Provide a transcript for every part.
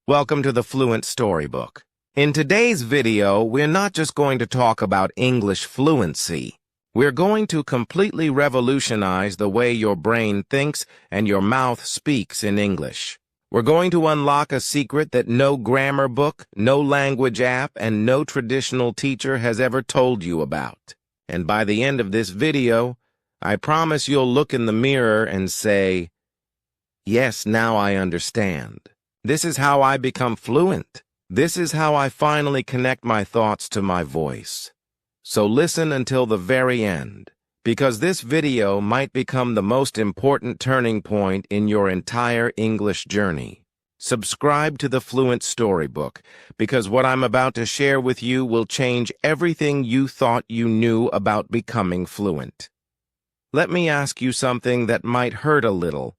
Welcome to the Fluent Storybook. In today's video, we're not just going to talk about English fluency. We're going to completely revolutionize the way your brain thinks and your mouth speaks in English. We're going to unlock a secret that no grammar book, no language app, and no traditional teacher has ever told you about. And by the end of this video, I promise you'll look in the mirror and say, "Yes, now I understand. This is how I become fluent. This is how I finally connect my thoughts to my voice." So listen until the very end, because this video might become the most important turning point in your entire English journey. Subscribe to the Fluent Storybook, because what I'm about to share with you will change everything you thought you knew about becoming fluent. Let me ask you something that might hurt a little,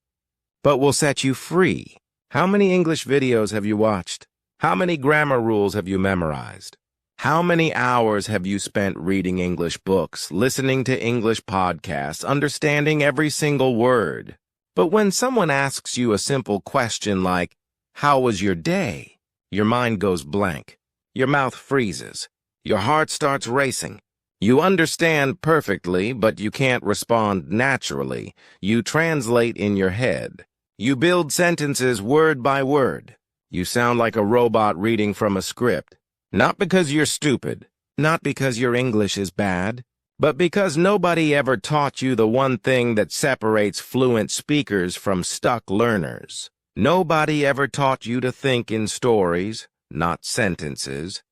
but will set you free. How many English videos have you watched? How many grammar rules have you memorized? How many hours have you spent reading English books, listening to English podcasts, understanding every single word? But when someone asks you a simple question like, "How was your day?" your mind goes blank. Your mouth freezes. Your heart starts racing. You understand perfectly, but you can't respond naturally. You translate in your head. You build sentences word by word. You sound like a robot reading from a script. Not because you're stupid, not because your English is bad, but because nobody ever taught you the one thing that separates fluent speakers from stuck learners. Nobody ever taught you to think in stories, not sentences.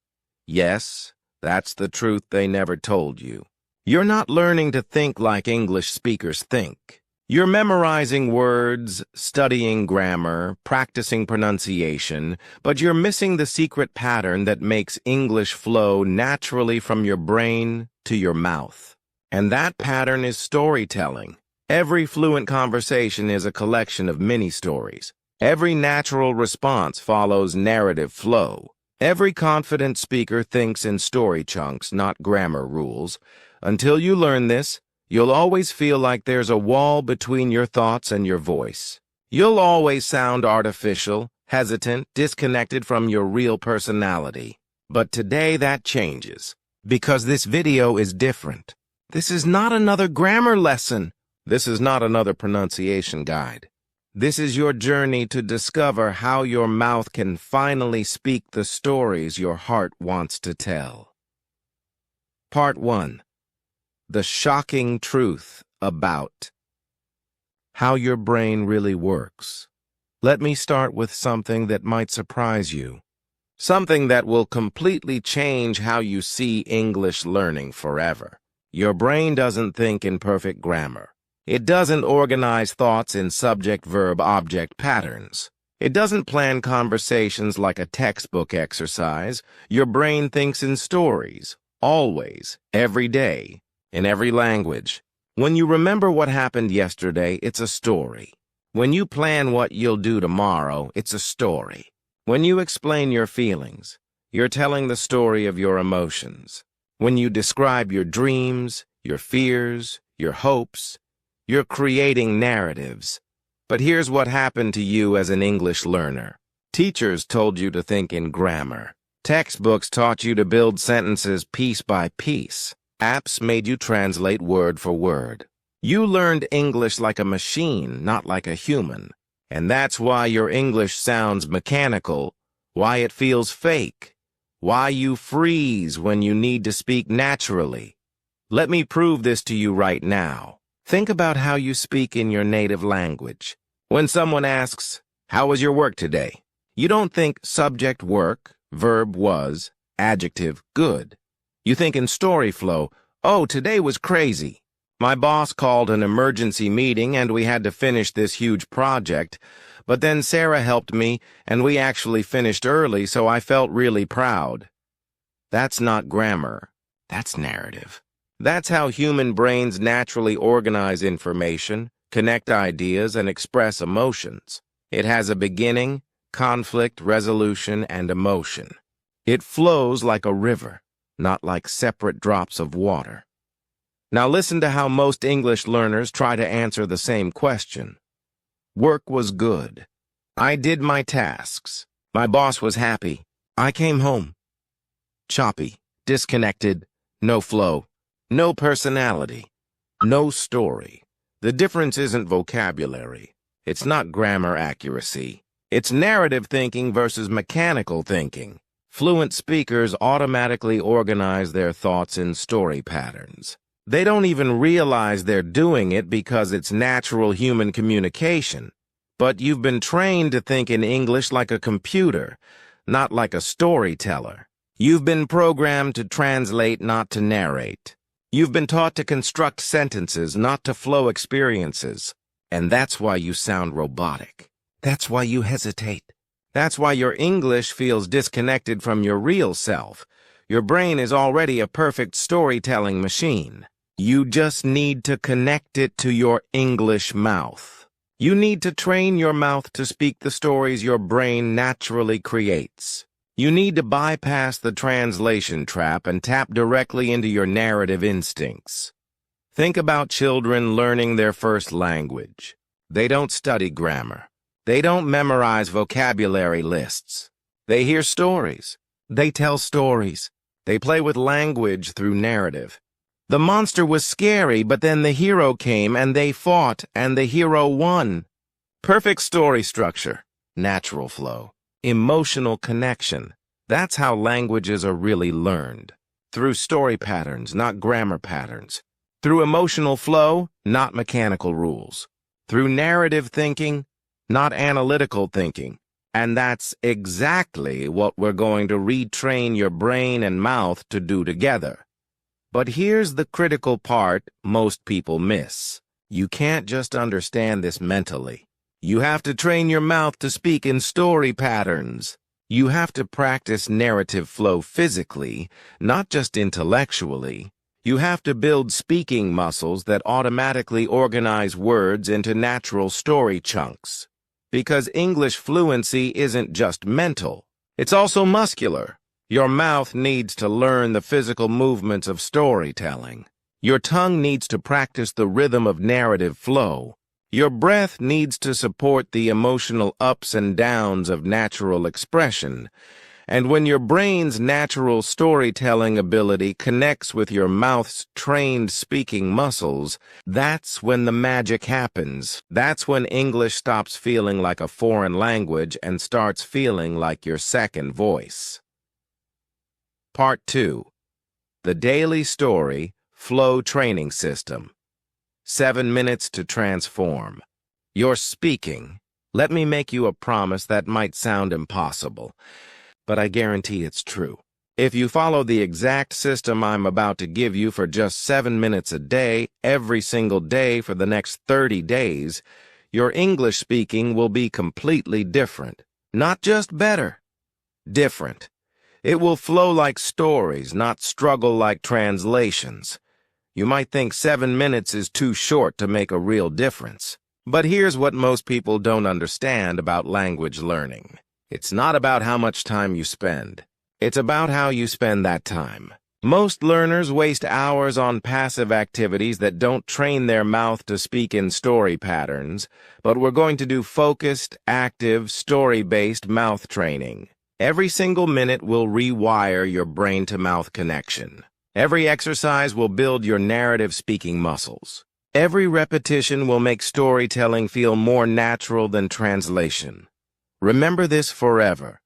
Yes, that's the truth they never told you. You're not learning to think like English speakers think. You're memorizing words, studying grammar, practicing pronunciation, but you're missing the secret pattern that makes English flow naturally from your brain to your mouth. And that pattern is storytelling. Every fluent conversation is a collection of mini-stories. Every natural response follows narrative flow. Every confident speaker thinks in story chunks, not grammar rules. Until you learn this, you'll always feel like there's a wall between your thoughts and your voice. You'll always sound artificial, hesitant, disconnected from your real personality. But today that changes, because this video is different. This is not another grammar lesson. This is not another pronunciation guide. This is your journey to discover how your mouth can finally speak the stories your heart wants to tell. Part 1. The shocking truth about how your brain really works. Let me start with something that might surprise you. Something that will completely change how you see English learning forever. Your brain doesn't think in perfect grammar. It doesn't organize thoughts in subject-verb-object patterns. It doesn't plan conversations like a textbook exercise. Your brain thinks in stories, always, every day, in every language. When you remember what happened yesterday, it's a story. When you plan what you'll do tomorrow, it's a story. When you explain your feelings, you're telling the story of your emotions. When you describe your dreams, your fears, your hopes, you're creating narratives. But here's what happened to you as an English learner. Teachers told you to think in grammar. Textbooks taught you to build sentences piece by piece. Apps made you translate word for word. You learned English like a machine, not like a human. And that's why your English sounds mechanical, why it feels fake, why you freeze when you need to speak naturally. Let me prove this to you right now. Think about how you speak in your native language. When someone asks, "How was your work today?" you don't think subject work, verb was, adjective good. You think in story flow, "Oh, today was crazy. My boss called an emergency meeting and we had to finish this huge project, but then Sarah helped me and we actually finished early, so I felt really proud." That's not grammar. That's narrative. That's how human brains naturally organize information, connect ideas, and express emotions. It has a beginning, conflict, resolution, and emotion. It flows like a river, not like separate drops of water. Now listen to how most English learners try to answer the same question. Work was good. I did my tasks. My boss was happy. I came home. Choppy, disconnected, no flow, no personality, no story. The difference isn't vocabulary. It's not grammar accuracy. It's narrative thinking versus mechanical thinking. Fluent speakers automatically organize their thoughts in story patterns. They don't even realize they're doing it because it's natural human communication. But you've been trained to think in English like a computer, not like a storyteller. You've been programmed to translate, not to narrate. You've been taught to construct sentences, not to flow experiences. And that's why you sound robotic. That's why you hesitate. That's why your English feels disconnected from your real self. Your brain is already a perfect storytelling machine. You just need to connect it to your English mouth. You need to train your mouth to speak the stories your brain naturally creates. You need to bypass the translation trap and tap directly into your narrative instincts. Think about children learning their first language. They don't study grammar. They don't memorize vocabulary lists. They hear stories. They tell stories. They play with language through narrative. The monster was scary, but then the hero came and they fought, and the hero won. Perfect story structure, natural flow, emotional connection. That's how languages are really learned. Through story patterns, not grammar patterns. Through emotional flow, not mechanical rules. Through narrative thinking, not analytical thinking. And that's exactly what we're going to retrain your brain and mouth to do together. But here's the critical part most people miss. You can't just understand this mentally. You have to train your mouth to speak in story patterns. You have to practice narrative flow physically, not just intellectually. You have to build speaking muscles that automatically organize words into natural story chunks. Because English fluency isn't just mental, it's also muscular. Your mouth needs to learn the physical movements of storytelling. Your tongue needs to practice the rhythm of narrative flow. Your breath needs to support the emotional ups and downs of natural expression. And when your brain's natural storytelling ability connects with your mouth's trained speaking muscles, that's when the magic happens. That's when English stops feeling like a foreign language and starts feeling like your second voice. Part 2. The Daily Story Flow Training System. 7 minutes to transform. You're speaking. Let me make you a promise that might sound impossible, but I guarantee it's true. If you follow the exact system I'm about to give you for just 7 minutes a day, every single day for the next 30 days, your English speaking will be completely different. Not just better. Different. It will flow like stories, not struggle like translations. You might think 7 minutes is too short to make a real difference. But here's what most people don't understand about language learning. It's not about how much time you spend. It's about how you spend that time. Most learners waste hours on passive activities that don't train their mouth to speak in story patterns, but we're going to do focused, active, story-based mouth training. Every single minute will rewire your brain-to-mouth connection. Every exercise will build your narrative speaking muscles. Every repetition will make storytelling feel more natural than translation. Remember this forever.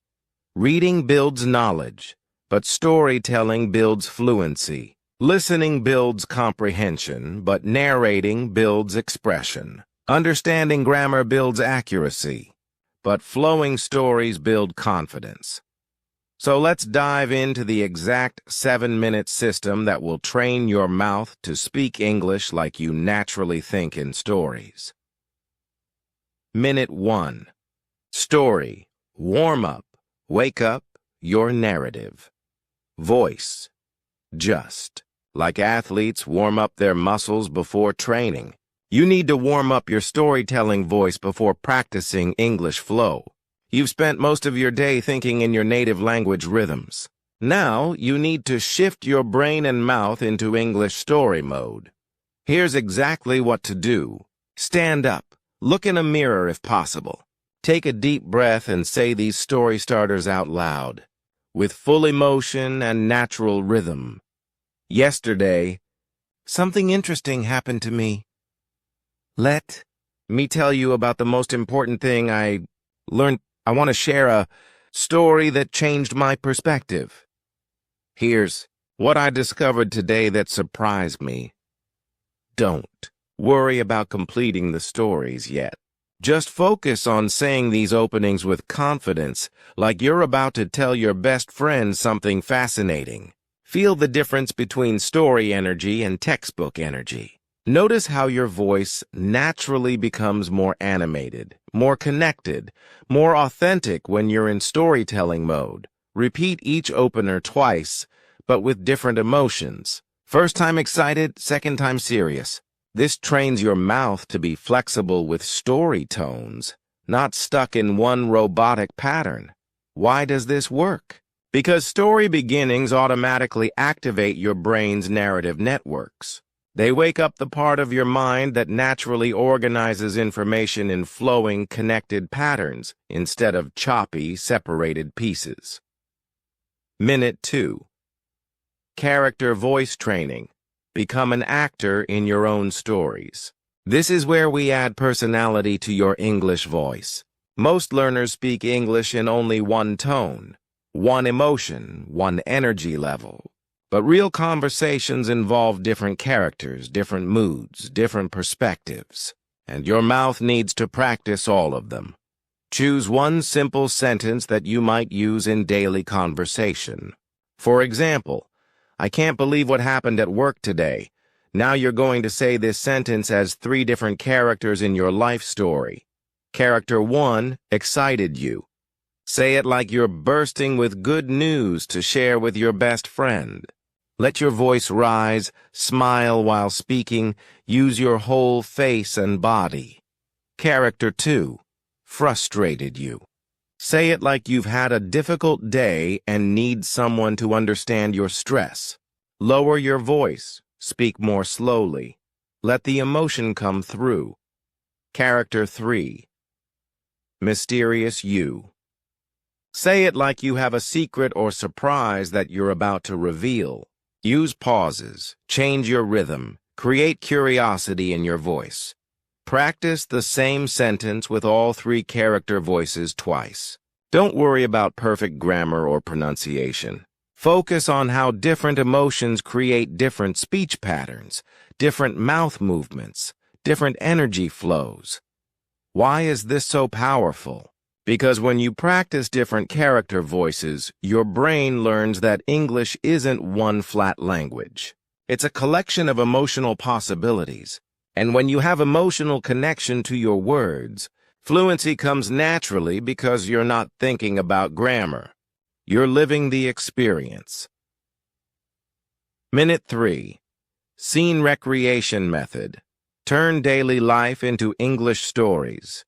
Reading builds knowledge, but storytelling builds fluency. Listening builds comprehension, but narrating builds expression. Understanding grammar builds accuracy, but flowing stories build confidence. So let's dive into the exact 7-minute system that will train your mouth to speak English like you naturally think in stories. Minute 1. Story. Warm up. Wake up. Your narrative. Voice. Just. Like athletes warm up their muscles before training, you need to warm up your storytelling voice before practicing English flow. You've spent most of your day thinking in your native language rhythms. Now, you need to shift your brain and mouth into English story mode. Here's exactly what to do. Stand up. Look in a mirror if possible. Take a deep breath and say these story starters out loud, with full emotion and natural rhythm. Yesterday, something interesting happened to me. Let me tell you about the most important thing I learned. I want to share a story that changed my perspective. Here's what I discovered today that surprised me. Don't worry about completing the stories yet. Just focus on saying these openings with confidence, like you're about to tell your best friend something fascinating. Feel the difference between story energy and textbook energy. Notice how your voice naturally becomes more animated, more connected, more authentic when you're in storytelling mode. Repeat each opener twice, but with different emotions. First time excited, second time serious. This trains your mouth to be flexible with story tones, not stuck in one robotic pattern. Why does this work? Because story beginnings automatically activate your brain's narrative networks. They wake up the part of your mind that naturally organizes information in flowing, connected patterns instead of choppy, separated pieces. Minute 2. Character voice training. Become an actor in your own stories. This is where we add personality to your English voice. Most learners speak English in only one tone, one emotion, one energy level. But real conversations involve different characters, different moods, different perspectives. And your mouth needs to practice all of them. Choose one simple sentence that you might use in daily conversation. For example, I can't believe what happened at work today. Now you're going to say this sentence as 3 different characters in your life story. Character 1 excited you. Say it like you're bursting with good news to share with your best friend. Let your voice rise, smile while speaking, use your whole face and body. Character 2 frustrated you. Say it like you've had a difficult day and need someone to understand your stress. Lower your voice. Speak more slowly. Let the emotion come through. Character 3. Mysterious you. Say it like you have a secret or surprise that you're about to reveal. Use pauses. Change your rhythm. Create curiosity in your voice. Practice the same sentence with all 3 character voices twice. Don't worry about perfect grammar or pronunciation. Focus on how different emotions create different speech patterns, different mouth movements, different energy flows. Why is this so powerful? Because when you practice different character voices, your brain learns that English isn't one flat language. It's a collection of emotional possibilities. And when you have emotional connection to your words, fluency comes naturally because you're not thinking about grammar. You're living the experience. Minute 3. Scene recreation method. Turn daily life into English stories.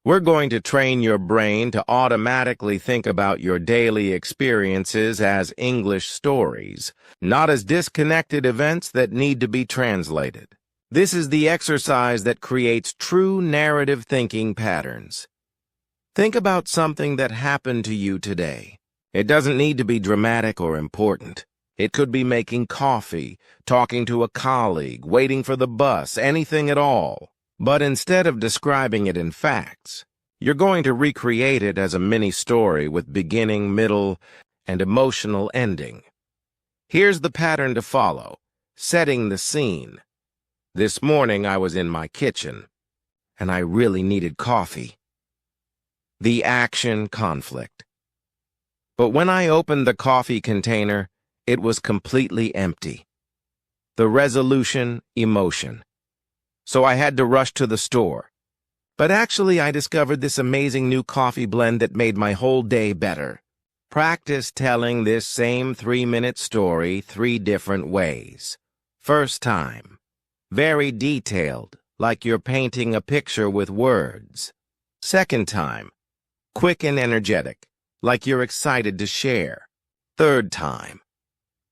We're going to train your brain to automatically think about your daily experiences as English stories, not as disconnected events that need to be translated. This is the exercise that creates true narrative thinking patterns. Think about something that happened to you today. It doesn't need to be dramatic or important. It could be making coffee, talking to a colleague, waiting for the bus, anything at all. But instead of describing it in facts, you're going to recreate it as a mini-story with beginning, middle, and emotional ending. Here's the pattern to follow. Setting the scene. This morning I was in my kitchen, and I really needed coffee. The action conflict. But when I opened the coffee container, it was completely empty. The resolution, emotion. So I had to rush to the store. But actually I discovered this amazing new coffee blend that made my whole day better. Practice telling this same 3-minute story 3 different ways. First time. Very detailed, like you're painting a picture with words. Second time. Quick and energetic, like you're excited to share. Third time.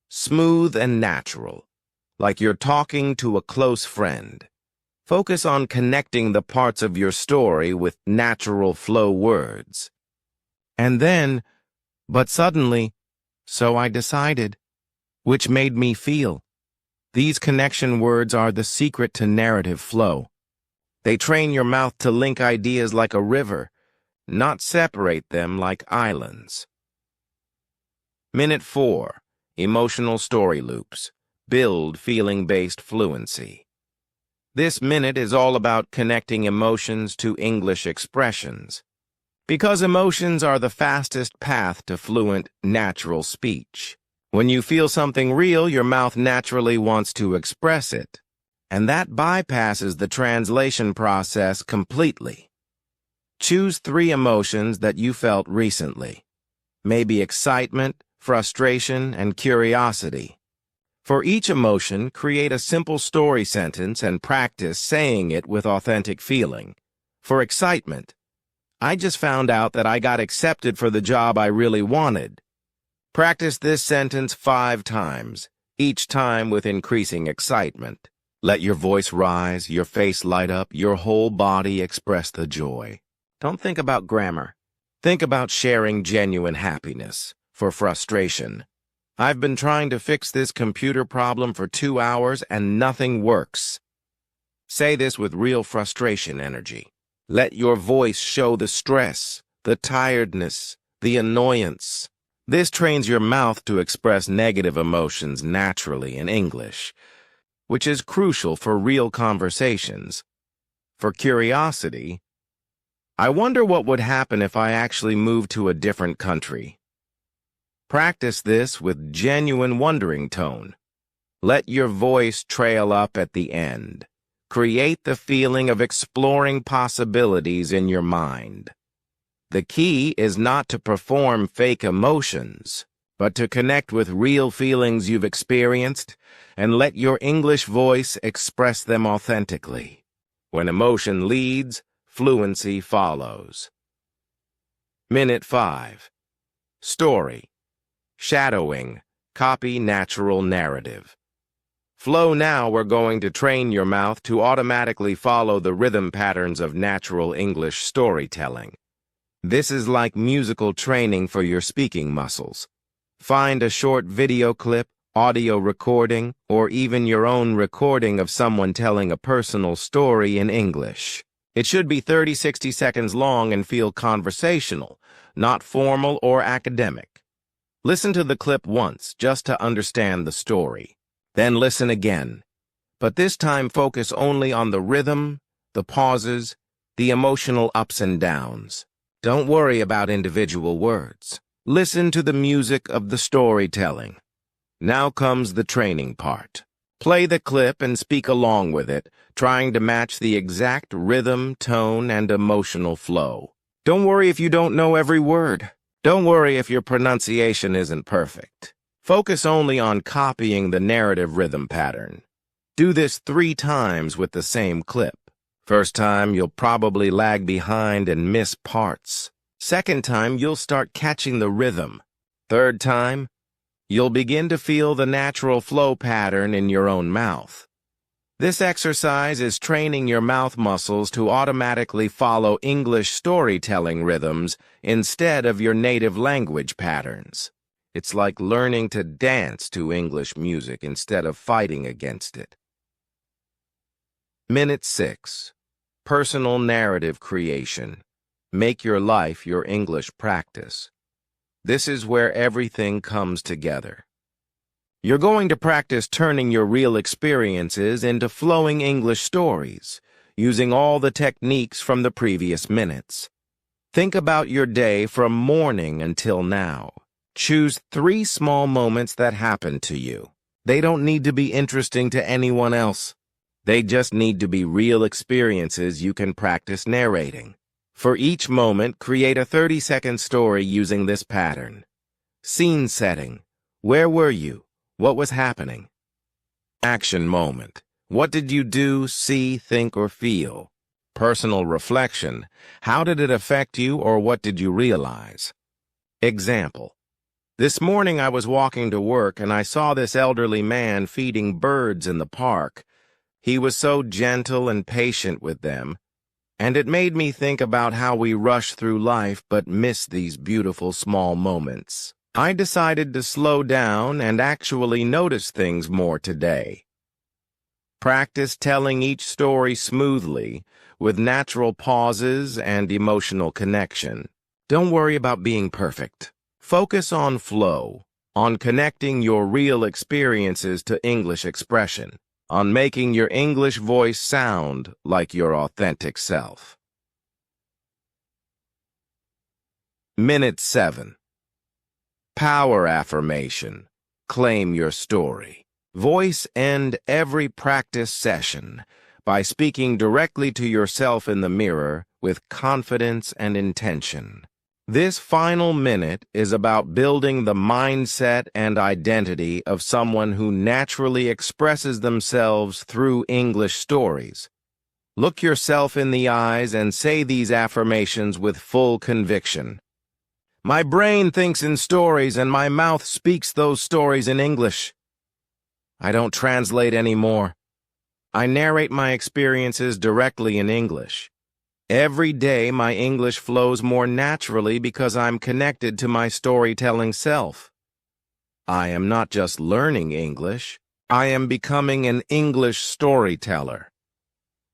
Smooth and natural, like you're talking to a close friend. Focus on connecting the parts of your story with natural flow words. And then, but suddenly, so I decided, which made me feel. These connection words are the secret to narrative flow. They train your mouth to link ideas like a river, not separate them like islands. Minute 4. Emotional story loops. Build feeling-based fluency. This minute is all about connecting emotions to English expressions. Because emotions are the fastest path to fluent, natural speech. When you feel something real, your mouth naturally wants to express it. And that bypasses the translation process completely. Choose 3 emotions that you felt recently. Maybe excitement, frustration, and curiosity. For each emotion, create a simple story sentence and practice saying it with authentic feeling. For excitement, I just found out that I got accepted for the job I really wanted. Practice this sentence 5 times, each time with increasing excitement. Let your voice rise, your face light up, your whole body express the joy. Don't think about grammar. Think about sharing genuine happiness. For frustration, I've been trying to fix this computer problem for 2 hours and nothing works. Say this with real frustration energy. Let your voice show the stress, the tiredness, the annoyance. This trains your mouth to express negative emotions naturally in English, which is crucial for real conversations. For curiosity, I wonder what would happen if I actually moved to a different country. Practice this with genuine wondering tone. Let your voice trail up at the end. Create the feeling of exploring possibilities in your mind. The key is not to perform fake emotions, but to connect with real feelings you've experienced and let your English voice express them authentically. When emotion leads, fluency follows. Minute 5. Story. Shadowing. Copy natural narrative. Flow now, we're going to train your mouth to automatically follow the rhythm patterns of natural English storytelling. This is like musical training for your speaking muscles. Find a short video clip, audio recording, or even your own recording of someone telling a personal story in English. It should be 30-60 seconds long and feel conversational, not formal or academic. Listen to the clip once just to understand the story. Then listen again. But this time focus only on the rhythm, the pauses, the emotional ups and downs. Don't worry about individual words. Listen to the music of the storytelling. Now comes the training part. Play the clip and speak along with it, trying to match the exact rhythm, tone, and emotional flow. Don't worry if you don't know every word. Don't worry if your pronunciation isn't perfect. Focus only on copying the narrative rhythm pattern. Do this 3 times with the same clip. First time, you'll probably lag behind and miss parts. Second time, you'll start catching the rhythm. Third time, you'll begin to feel the natural flow pattern in your own mouth. This exercise is training your mouth muscles to automatically follow English storytelling rhythms instead of your native language patterns. It's like learning to dance to English music instead of fighting against it. Minute 6. Personal narrative creation. Make your life your English practice. This is where everything comes together. You're going to practice turning your real experiences into flowing English stories, using all the techniques from the previous minutes. Think about your day from morning until now. Choose 3 small moments that happened to you. They don't need to be interesting to anyone else. They just need to be real experiences you can practice narrating. For each moment, create a 30-second story using this pattern. Scene setting. Where were you? What was happening? Action moment. What did you do, see, think, or feel? Personal reflection. How did it affect you, or what did you realize? Example. This morning I was walking to work and I saw this elderly man feeding birds in the park. He was so gentle and patient with them, and it made me think about how we rush through life but miss these beautiful small moments. I decided to slow down and actually notice things more today. Practice telling each story smoothly, with natural pauses and emotional connection. Don't worry about being perfect. Focus on flow, on connecting your real experiences to English expression, on making your English voice sound like your authentic self. Minute 7. Power affirmation. Claim your story. Voice end every practice session by speaking directly to yourself in the mirror with confidence and intention. This final minute is about building the mindset and identity of someone who naturally expresses themselves through English stories. Look yourself in the eyes and say these affirmations with full conviction. My brain thinks in stories and my mouth speaks those stories in English. I don't translate anymore. I narrate my experiences directly in English. Every day my English flows more naturally because I'm connected to my storytelling self. I am not just learning English, I am becoming an English storyteller.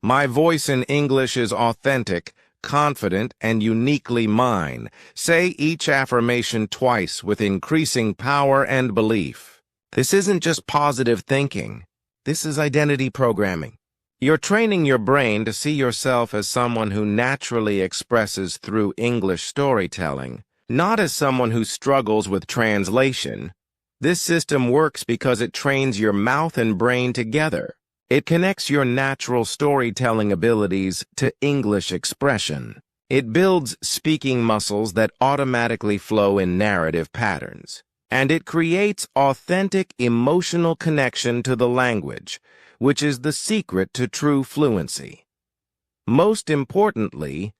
My voice in English is authentic, confident, and uniquely mine. Say each affirmation twice with increasing power and belief. This isn't just positive thinking. This is identity programming. You're training your brain to see yourself as someone who naturally expresses through English storytelling, not as someone who struggles with translation. This system works because it trains your mouth and brain together. It connects your natural storytelling abilities to English expression. It builds speaking muscles that automatically flow in narrative patterns. And it creates authentic emotional connection to the language, which is the secret to true fluency. Most importantly,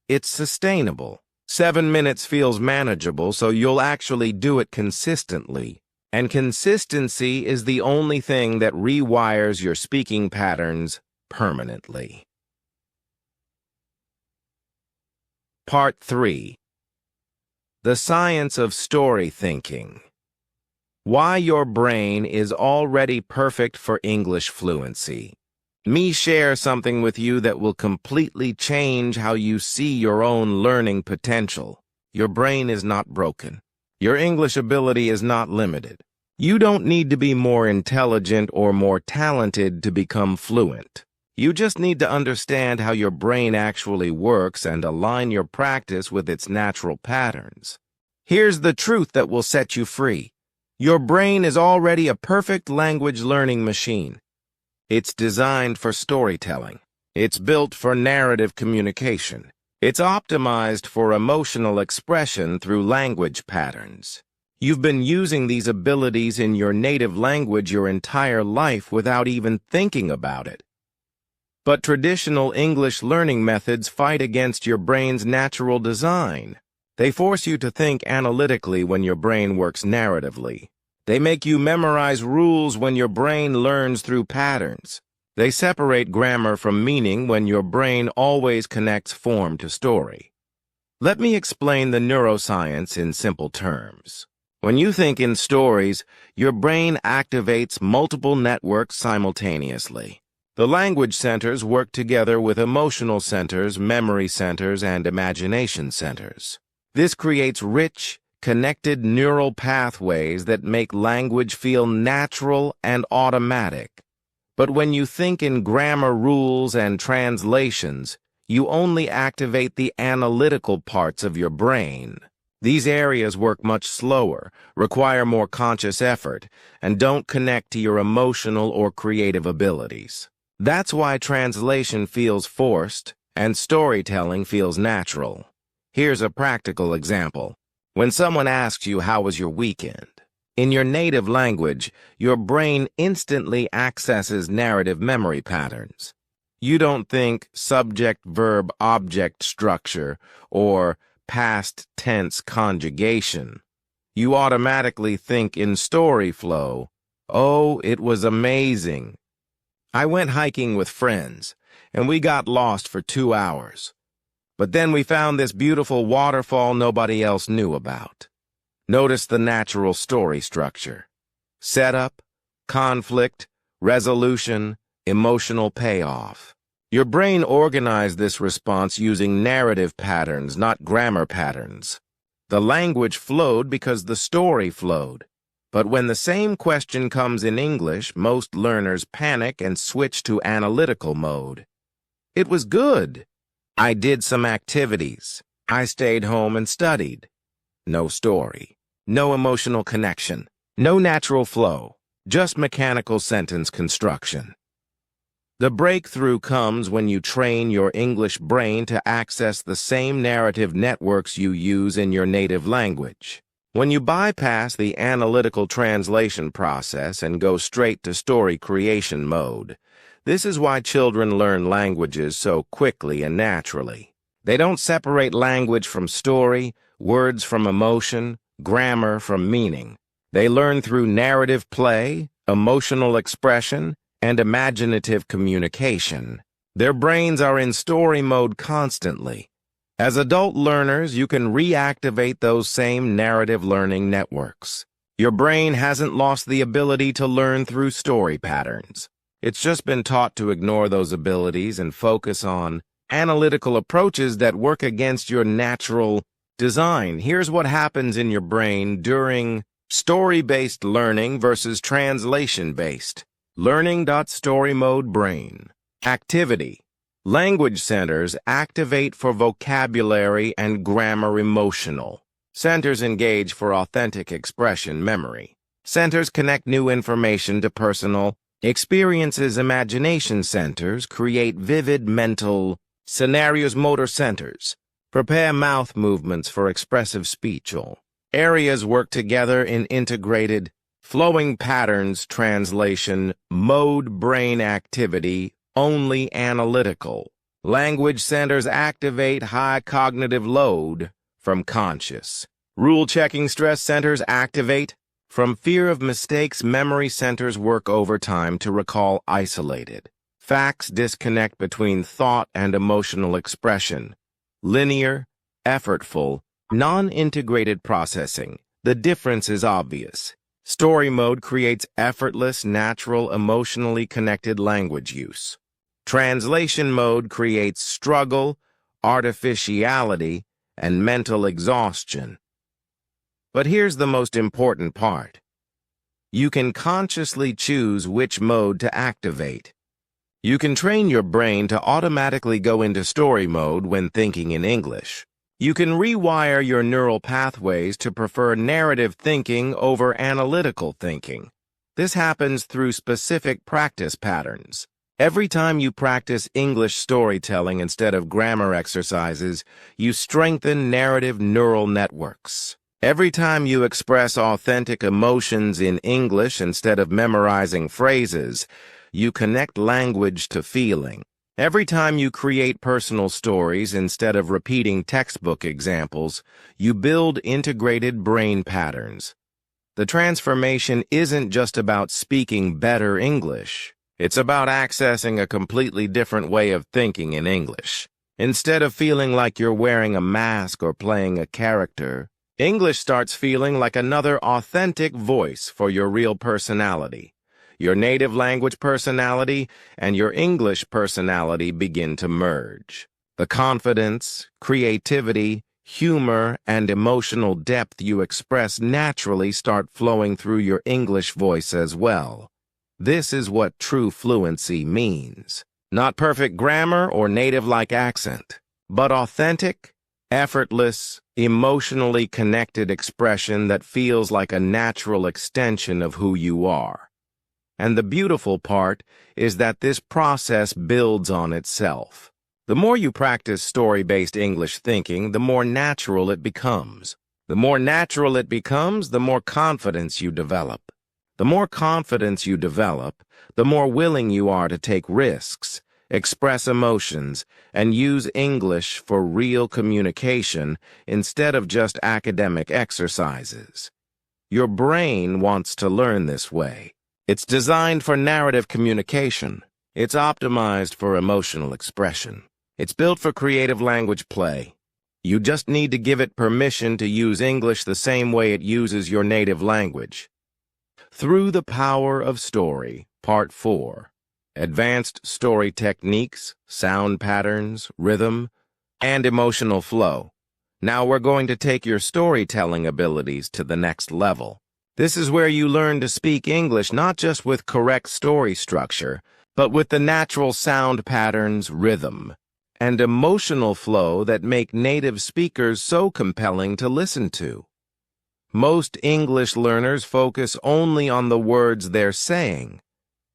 it's sustainable. 7 minutes feels manageable, so you'll actually do it consistently. And consistency is the only thing that rewires your speaking patterns permanently. Part 3. The Science of Story Thinking. Why your brain is already perfect for English fluency. Me share something with you that will completely change how you see your own learning potential. Your brain is not broken. Your English ability is not limited. You don't need to be more intelligent or more talented to become fluent. You just need to understand how your brain actually works and align your practice with its natural patterns. Here's the truth that will set you free. Your brain is already a perfect language learning machine. It's designed for storytelling. It's built for narrative communication. It's optimized for emotional expression through language patterns. You've been using these abilities in your native language your entire life without even thinking about it. But traditional English learning methods fight against your brain's natural design. They force you to think analytically when your brain works narratively. They make you memorize rules when your brain learns through patterns. They separate grammar from meaning when your brain always connects form to story. Let me explain the neuroscience in simple terms. When you think in stories, your brain activates multiple networks simultaneously. The language centers work together with emotional centers, memory centers, and imagination centers. This creates rich, connected neural pathways that make language feel natural and automatic. But when you think in grammar rules and translations, you only activate the analytical parts of your brain. These areas work much slower, require more conscious effort, and don't connect to your emotional or creative abilities. That's why translation feels forced and storytelling feels natural. Here's a practical example. When someone asks you, "How was your weekend?" in your native language, your brain instantly accesses narrative memory patterns. You don't think subject-verb-object structure or past tense conjugation. You automatically think in story flow, "Oh, it was amazing." I went hiking with friends, and we got lost for 2 hours. But then we found this beautiful waterfall nobody else knew about. Notice the natural story structure. Setup, conflict, resolution, emotional payoff. Your brain organized this response using narrative patterns, not grammar patterns. The language flowed because the story flowed. But when the same question comes in English, most learners panic and switch to analytical mode. It was good. I did some activities. I stayed home and studied. No story. No emotional connection. No natural flow. Just mechanical sentence construction. The breakthrough comes when you train your English brain to access the same narrative networks you use in your native language. When you bypass the analytical translation process and go straight to story creation mode. This is why children learn languages so quickly and naturally. They don't separate language from story, words from emotion, grammar from meaning. They learn through narrative play, emotional expression, and imaginative communication. Their brains are in story mode constantly. As adult learners, you can reactivate those same narrative learning networks. Your brain hasn't lost the ability to learn through story patterns. It's just been taught to ignore those abilities and focus on analytical approaches that work against your natural design. Here's what happens in your brain during story-based learning versus translation-based. Learning.story mode brain. Activity. Language centers activate for vocabulary and grammar emotional. Centers engage for authentic expression memory. Centers connect new information to personal experiences. Imagination centers create vivid mental scenarios. Motor centers prepare mouth movements for expressive speech. All areas work together in integrated flowing patterns. Translation mode brain activity only analytical. Language centers activate high cognitive load from conscious. Rule-checking stress centers activate from fear of mistakes. Memory centers work overtime to recall isolated facts. Disconnect between thought and emotional expression. Linear, effortful, non-integrated processing. The difference is obvious. Story mode creates effortless, natural, emotionally connected language use. Translation mode creates struggle, artificiality, and mental exhaustion. But here's the most important part. You can consciously choose which mode to activate. You can train your brain to automatically go into story mode when thinking in English. You can rewire your neural pathways to prefer narrative thinking over analytical thinking. This happens through specific practice patterns. Every time you practice English storytelling instead of grammar exercises, you strengthen narrative neural networks. Every time you express authentic emotions in English instead of memorizing phrases, you connect language to feeling. Every time you create personal stories instead of repeating textbook examples, you build integrated brain patterns. The transformation isn't just about speaking better English. It's about accessing a completely different way of thinking in English. Instead of feeling like you're wearing a mask or playing a character, English starts feeling like another authentic voice for your real personality. Your native language personality and your English personality begin to merge. The confidence, creativity, humor, and emotional depth you express naturally start flowing through your English voice as well. This is what true fluency means. Not perfect grammar or native-like accent, but authentic, effortless, emotionally connected expression that feels like a natural extension of who you are. And the beautiful part is that this process builds on itself. The more you practice story-based English thinking, the more natural it becomes. The more natural it becomes, the more confidence you develop. The more confidence you develop, the more willing you are to take risks, express emotions, and use English for real communication instead of just academic exercises. Your brain wants to learn this way. It's designed for narrative communication. It's optimized for emotional expression. It's built for creative language play. You just need to give it permission to use English the same way it uses your native language. Through the Power of Story, Part 4. Advanced Story Techniques, Sound Patterns, Rhythm, and Emotional Flow. Now we're going to take your storytelling abilities to the next level. This is where you learn to speak English not just with correct story structure, but with the natural sound patterns, rhythm, and emotional flow that make native speakers so compelling to listen to. Most English learners focus only on the words they're saying,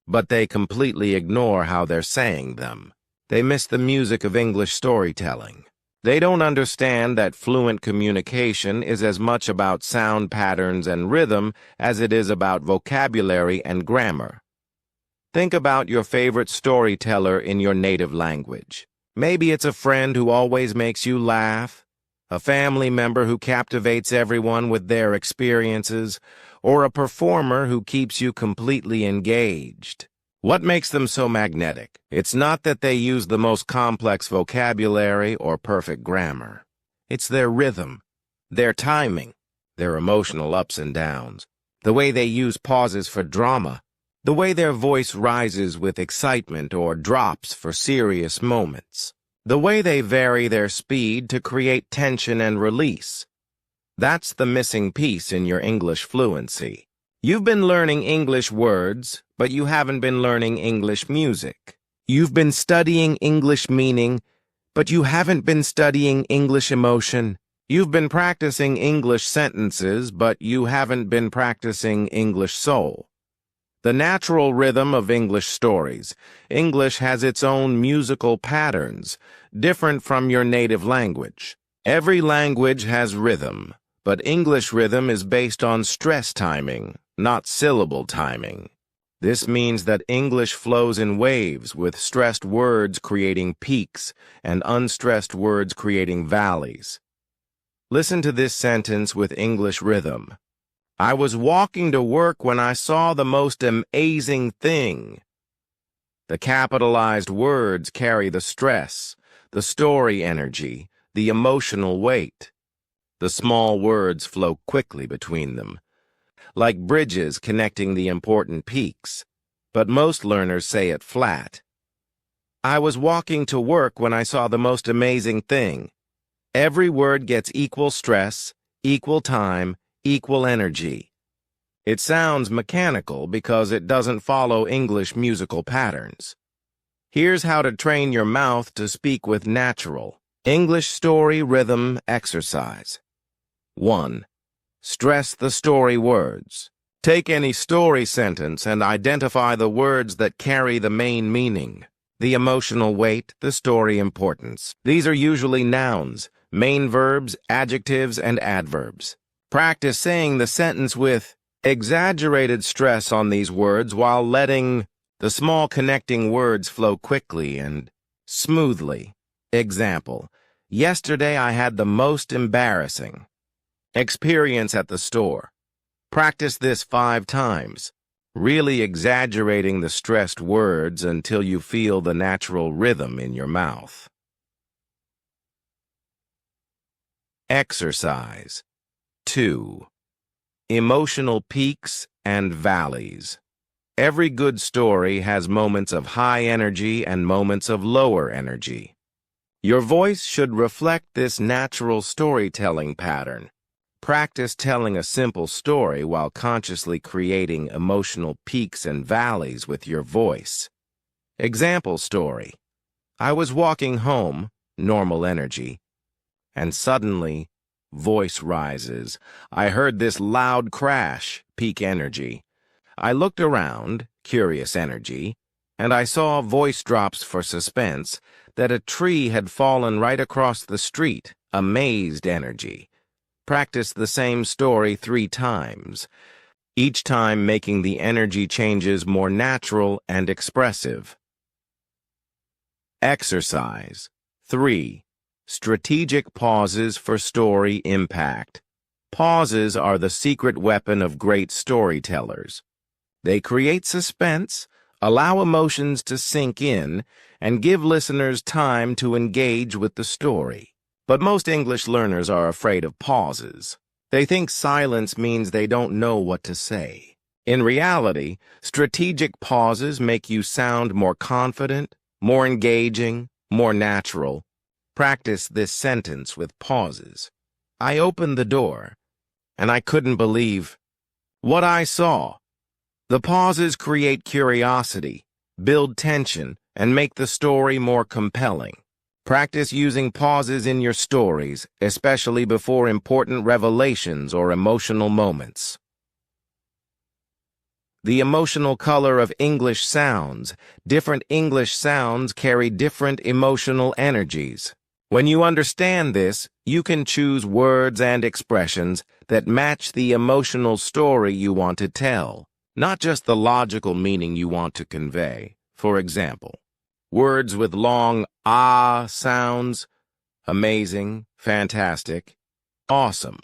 but they completely ignore how they're saying them. They miss the music of English storytelling. They don't understand that fluent communication is as much about sound patterns and rhythm as it is about vocabulary and grammar. Think about your favorite storyteller in your native language. Maybe it's a friend who always makes you laugh, a family member who captivates everyone with their experiences, or a performer who keeps you completely engaged. What makes them so magnetic? It's not that they use the most complex vocabulary or perfect grammar. It's their rhythm, their timing, their emotional ups and downs, the way they use pauses for drama, the way their voice rises with excitement or drops for serious moments, the way they vary their speed to create tension and release. That's the missing piece in your English fluency. You've been learning English words, but you haven't been learning English music. You've been studying English meaning, but you haven't been studying English emotion. You've been practicing English sentences, but you haven't been practicing English soul. The natural rhythm of English stories. English has its own musical patterns, different from your native language. Every language has rhythm, but English rhythm is based on stress timing, not syllable timing. This means that English flows in waves, with stressed words creating peaks and unstressed words creating valleys. Listen to this sentence with English rhythm. I was walking to work when I saw the most amazing thing. The capitalized words carry the stress, the story energy, the emotional weight. The small words flow quickly between them, like bridges connecting the important peaks, but most learners say it flat. I was walking to work when I saw the most amazing thing. Every word gets equal stress, equal time, equal energy. It sounds mechanical because it doesn't follow English musical patterns. Here's how to train your mouth to speak with natural English story rhythm exercise. 1. Stress the story words. Take any story sentence and identify the words that carry the main meaning, the emotional weight, the story importance. These are usually nouns, main verbs, adjectives, and adverbs. Practice saying the sentence with exaggerated stress on these words while letting the small connecting words flow quickly and smoothly. Example: yesterday I had the most embarrassing experience at the store. Practice this 5 times, really exaggerating the stressed words until you feel the natural rhythm in your mouth. Exercise 2. Emotional peaks and valleys. Every good story has moments of high energy and moments of lower energy. Your voice should reflect this natural storytelling pattern. Practice telling a simple story while consciously creating emotional peaks and valleys with your voice. Example story: I was walking home, normal energy, and suddenly, voice rises. I heard this loud crash, peak energy. I looked around, curious energy, and I saw voice drops for suspense, that a tree had fallen right across the street, amazed energy. Practice the same story 3 times, each time making the energy changes more natural and expressive. Exercise 3. Strategic pauses for story impact. Pauses are the secret weapon of great storytellers. They create suspense, Allow emotions to sink in and give listeners time to engage with the story. But most English learners are afraid of pauses. They think silence means they don't know what to say. In reality, strategic pauses make you sound more confident, more engaging, more natural. Practice this sentence with pauses. I opened the door, and I couldn't believe what I saw. The pauses create curiosity, build tension, and make the story more compelling. Practice using pauses in your stories, especially before important revelations or emotional moments. The emotional color of English sounds. Different English sounds carry different emotional energies. When you understand this, you can choose words and expressions that match the emotional story you want to tell, not just the logical meaning you want to convey. For example, words with long ah sounds, amazing, fantastic, awesome,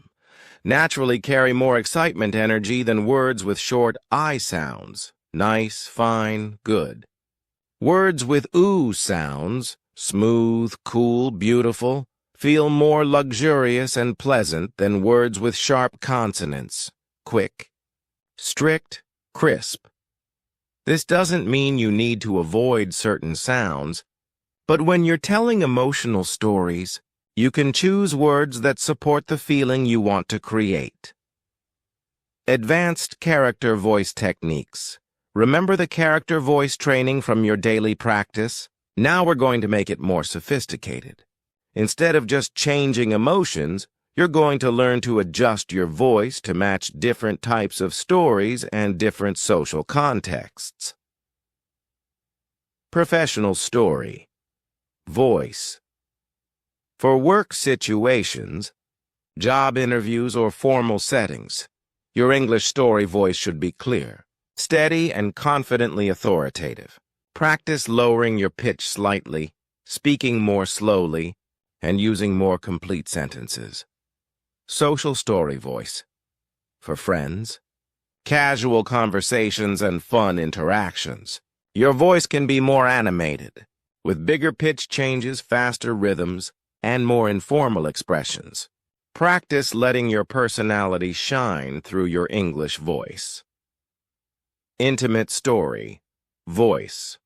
naturally carry more excitement energy than words with short I sounds, nice, fine, good. Words with oo sounds, smooth, cool, beautiful, feel more luxurious and pleasant than words with sharp consonants, quick, strict, crisp. This doesn't mean you need to avoid certain sounds, but when you're telling emotional stories, you can choose words that support the feeling you want to create. Advanced character voice techniques. Remember the character voice training from your daily practice? Now we're going to make it more sophisticated. Instead of just changing emotions, you're going to learn to adjust your voice to match different types of stories and different social contexts. Professional story. Voice. For work situations, job interviews, or formal settings, your English story voice should be clear, steady, and confidently authoritative. Practice lowering your pitch slightly, speaking more slowly, and using more complete sentences. Social story voice. For friends, casual conversations, and fun interactions, your voice can be more animated, with bigger pitch changes, faster rhythms, and more informal expressions. Practice letting your personality shine through your English voice. Intimate story. Voice.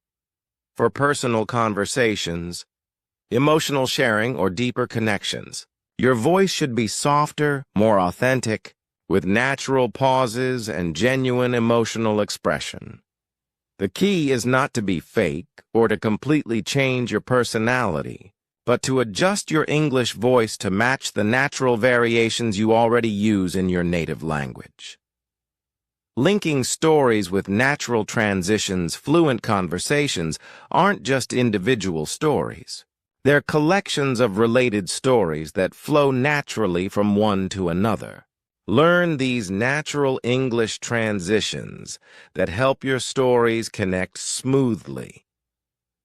For personal conversations, emotional sharing, or deeper connections, your voice should be softer, more authentic, with natural pauses and genuine emotional expression. The key is not to be fake or to completely change your personality, but to adjust your English voice to match the natural variations you already use in your native language. Linking stories with natural transitions. Fluent conversations aren't just individual stories. They're collections of related stories that flow naturally from one to another. Learn these natural English transitions that help your stories connect smoothly.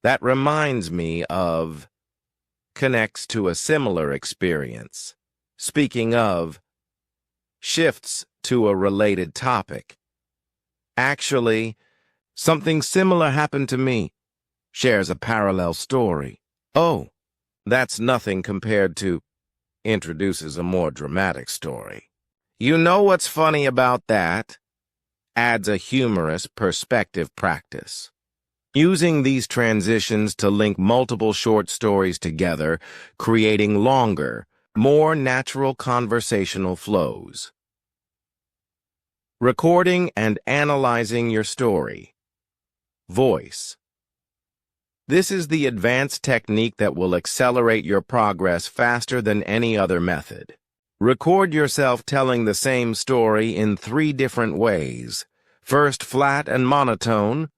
That reminds me of connects to a similar experience. Speaking of, shifts to a related topic. Actually, something similar happened to me. Shares a parallel story. Oh, that's nothing compared to introduces a more dramatic story. You know what's funny about that? Adds a humorous perspective practice. Using these transitions to link multiple short stories together, creating longer, more natural conversational flows. Recording and analyzing your story. Voice. This is the advanced technique that will accelerate your progress faster than any other method. Record yourself telling the same story in 3 different ways. First flat and monotone,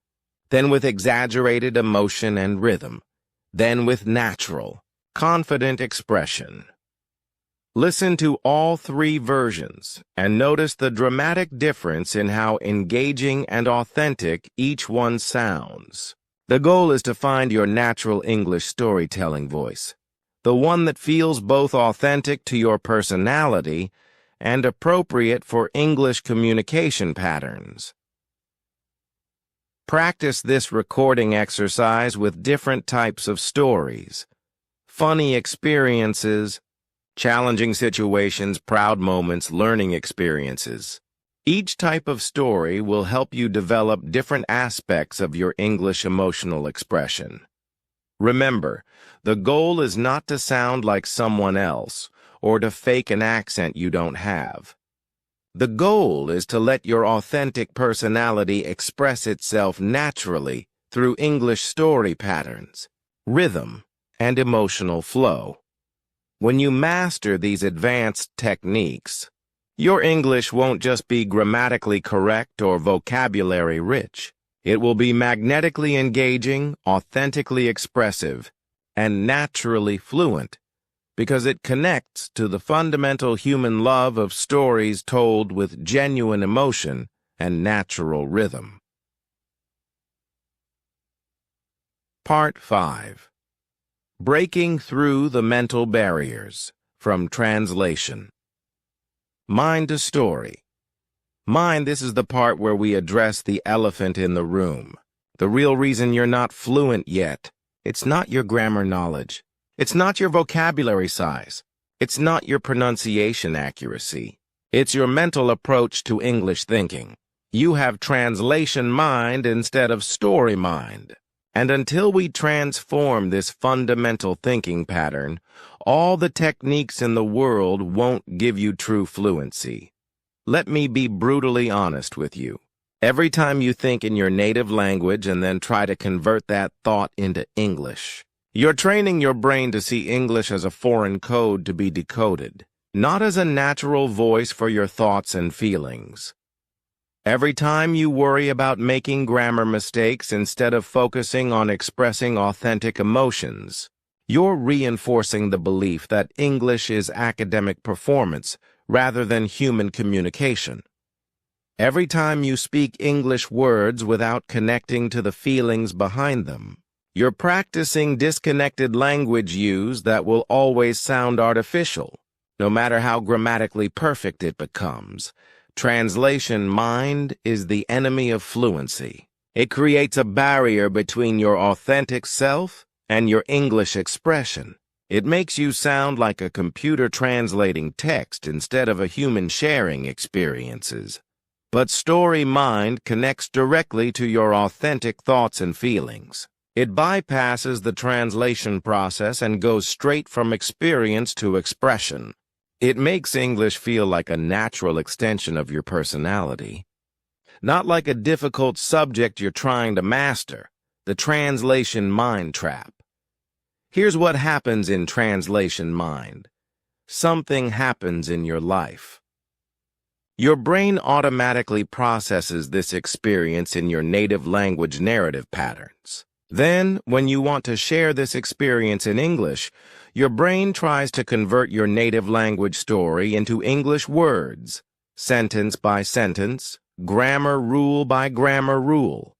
then with exaggerated emotion and rhythm, then with natural, confident expression. Listen to all 3 versions and notice the dramatic difference in how engaging and authentic each one sounds. The goal is to find your natural English storytelling voice, the one that feels both authentic to your personality and appropriate for English communication patterns. Practice this recording exercise with different types of stories. Funny experiences, challenging situations, proud moments, learning experiences. Each type of story will help you develop different aspects of your English emotional expression. Remember, the goal is not to sound like someone else or to fake an accent you don't have. The goal is to let your authentic personality express itself naturally through English story patterns, rhythm, and emotional flow. When you master these advanced techniques, your English won't just be grammatically correct or vocabulary rich. It will be magnetically engaging, authentically expressive, and naturally fluent, because it connects to the fundamental human love of stories told with genuine emotion and natural rhythm. Part 5. Breaking Through the Mental Barriers, from translation. Mind to story. Mind, this is the part where we address the elephant in the room. The real reason you're not fluent yet. It's not your grammar knowledge. It's not your vocabulary size. It's not your pronunciation accuracy. It's your mental approach to English thinking. You have translation mind instead of story mind. And until we transform this fundamental thinking pattern, all the techniques in the world won't give you true fluency. Let me be brutally honest with you. Every time you think in your native language and then try to convert that thought into English, you're training your brain to see English as a foreign code to be decoded, not as a natural voice for your thoughts and feelings. Every time you worry about making grammar mistakes instead of focusing on expressing authentic emotions, you're reinforcing the belief that English is academic performance rather than human communication. Every time you speak English words without connecting to the feelings behind them, you're practicing disconnected language use that will always sound artificial, no matter how grammatically perfect it becomes. Translation mind is the enemy of fluency. It creates a barrier between your authentic self and your English expression. It makes you sound like a computer translating text instead of a human sharing experiences. But story mind connects directly to your authentic thoughts and feelings. It bypasses the translation process and goes straight from experience to expression. It makes English feel like a natural extension of your personality, not like a difficult subject you're trying to master, the translation mind trap. Here's what happens in translation mind. Something happens in your life. Your brain automatically processes this experience in your native language narrative patterns. Then, when you want to share this experience in English, your brain tries to convert your native language story into English words, sentence by sentence, grammar rule by grammar rule.